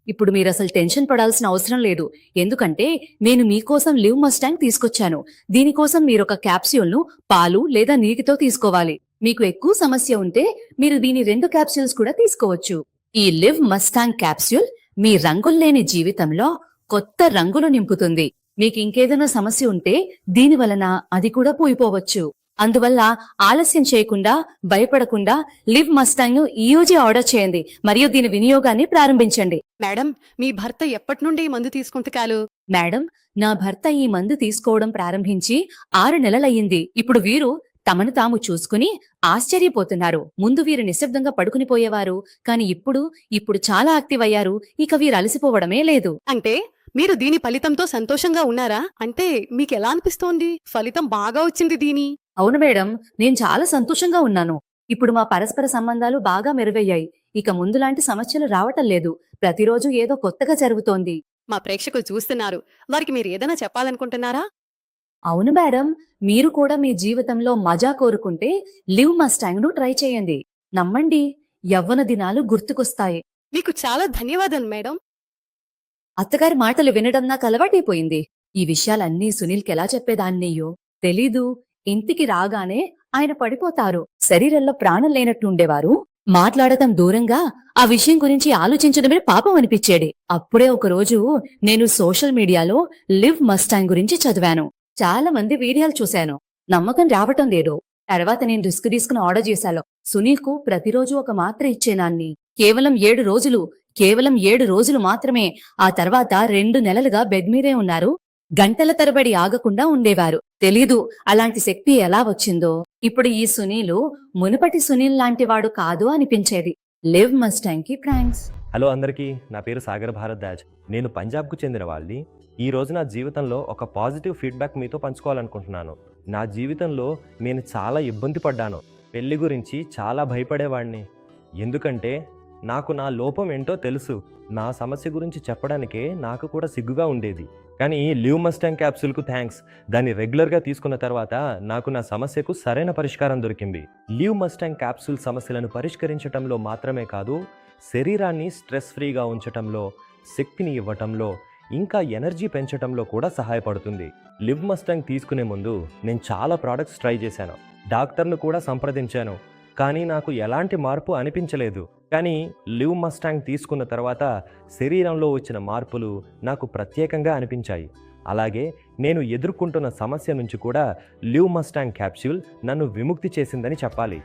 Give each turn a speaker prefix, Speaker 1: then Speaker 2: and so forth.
Speaker 1: ఇప్పుడు మీరసలు టెన్షన్ పడాల్సిన అవసరం లేదు. ఎందుకంటే నేను మీకోసం లివ్ మస్టాంగ్ తీసుకొచ్చాను. దీనికోసం మీరొక క్యాప్స్యూల్‌ను పాలు లేదా నీటితో తీసుకోవాలి. మీకు ఎక్కువ సమస్య ఉంటే మీరు దీని 2 క్యాప్సూల్స్ కూడా తీసుకోవచ్చు. ఈ లివ్ మస్టాంగ్ క్యాప్సూల్ మీ రంగుల్లేని జీవితంలో కొత్త రంగులు నింపుతుంది. మీకింకేదైనా సమస్య ఉంటే దీని వలన అది కూడా పోయిపోవచ్చు. అందువల్ల ఆలస్యం చేయకుండా, భయపడకుండా లివ్ మస్టాంగ్ ను ఈ రోజే ఆర్డర్ చేయండి మరియు దీని వినియోగాన్ని ప్రారంభించండి.
Speaker 2: మేడం, మీ భర్త ఎప్పటి నుండి ఈ మందు తీసుకుంటకాలు?
Speaker 1: మేడం, నా భర్త ఈ మందు తీసుకోవడం ప్రారంభించి 6 నెలలయ్యింది. ఇప్పుడు వీరు తమను తాము చూసుకుని ఆశ్చర్యపోతున్నారు. ముందు వీరు నిశ్శబ్దంగా పడుకుని పోయేవారు, కాని ఇప్పుడు చాలా యాక్టివ్ అయ్యారు. ఇక వీరు అలసిపోవడమే లేదు.
Speaker 2: అంటే మీరు దీని ఫలితంతో సంతోషంగా ఉన్నారా? అంటే మీకెలా అనిపిస్తోంది? ఫలితం బాగా వచ్చింది దీని.
Speaker 1: అవును మేడం, నేను చాలా సంతోషంగా ఉన్నాను. ఇప్పుడు మా పరస్పర సంబంధాలు బాగా మెరుగయ్యాయి. ఇక ముందులాంటి సమస్యలు రావటం లేదు. ప్రతిరోజు ఏదో కొత్తగా జరుగుతోంది.
Speaker 2: మా ప్రేక్షకులు చూస్తున్నారు. వారికి మీరు ఏదైనా చెప్పాలనుకుంటున్నారా?
Speaker 1: అవును మేడం, మీరు కూడా మీ జీవితంలో మజా కోరుకుంటే లివ్ మస్టాంగ్ ను ట్రై చేయండి. నమ్మండి, యవ్వన దినాలు గుర్తుకొస్తాయి.
Speaker 2: మీకు చాలా ధన్యవాదాలు మేడం.
Speaker 1: అత్తగారి మాటలు వినడం నాకు అలవాటైపోయింది. ఈ విషయాలన్నీ సునీల్కి ఎలా చెప్పేదాన్నయ్యో తెలీదు. ఇంటికి రాగానే ఆయన పడిపోతారు. శరీరంలో ప్రాణం లేనట్టుండేవారు. మాట్లాడటం దూరంగా ఆ విషయం గురించి ఆలోచించడమే పాపం అనిపించేది. అప్పుడే ఒకరోజు నేను సోషల్ మీడియాలో లివ్ మస్టాంగ్ గురించి చదివాను. చాలా మంది వీడియోలు చూశాను. నమ్మకం రావటం లేదు. తర్వాత నేను రిస్క్ తీసుకుని ఆర్డర్ చేశాను. సునీల్కు ప్రతిరోజు ఒక మాత్ర ఇచ్చేనాన్ని. కేవలం 7 రోజులు మాత్రమే. ఆ తర్వాత 2 నెలలుగా బెడ్ మీదే ఉన్నారు. గంటల తరబడి ఆగకుండా ఉండేవారు. తెలీదు అలాంటి శక్తి ఎలా వచ్చిందో. ఇప్పుడు ఈ సునీలు మునుపటి సునీల్ లాంటి వాడు కాదు అనిపించేది. లివ్ మస్టాంగ్ కి థ్యాంక్స్.
Speaker 3: హలో అందరికీ, నా పేరు సాగర్ భారద్వాజ్. నేను పంజాబ్కు చెందిన వాళ్ళని. ఈ రోజు నా జీవితంలో ఒక పాజిటివ్ ఫీడ్బ్యాక్ మీతో పంచుకోవాలనుకుంటున్నాను. నా జీవితంలో నేను చాలా ఇబ్బంది పడ్డాను. పెళ్లి గురించి చాలా భయపడేవాడిని. ఎందుకంటే నాకు నా లోపం ఏంటో తెలుసు. నా సమస్య గురించి చెప్పడానికే నాకు కూడా సిగ్గుగా ఉండేది. కానీ లివ్ మస్టాంగ్ క్యాప్సూల్కు థ్యాంక్స్. దాన్ని రెగ్యులర్గా తీసుకున్న తర్వాత నాకు నా సమస్యకు సరైన పరిష్కారం దొరికింది. లివ్ మస్టాంగ్ క్యాప్సూల్ సమస్యలను పరిష్కరించడంలో మాత్రమే కాదు, శరీరాన్ని స్ట్రెస్ ఫ్రీగా ఉంచటంలో, శక్తిని ఇవ్వటంలో, ఇంకా ఎనర్జీ పెంచటంలో కూడా సహాయపడుతుంది. లివ్ మస్టాంగ్ తీసుకునే ముందు నేను చాలా ప్రోడక్ట్స్ ట్రై చేశాను. డాక్టర్ను కూడా సంప్రదించాను. కానీ నాకు ఎలాంటి మార్పు అనిపించలేదు. కానీ లివ్ మస్టాంగ్ తీసుకున్న తర్వాత శరీరంలో వచ్చిన మార్పులు నాకు ప్రత్యేకంగా అనిపించాయి. అలాగే నేను ఎదుర్కొంటున్న సమస్య నుంచి కూడా లివ్ మస్టాంగ్ క్యాప్సూల్ నన్ను విముక్తి చేసిందని చెప్పాలి.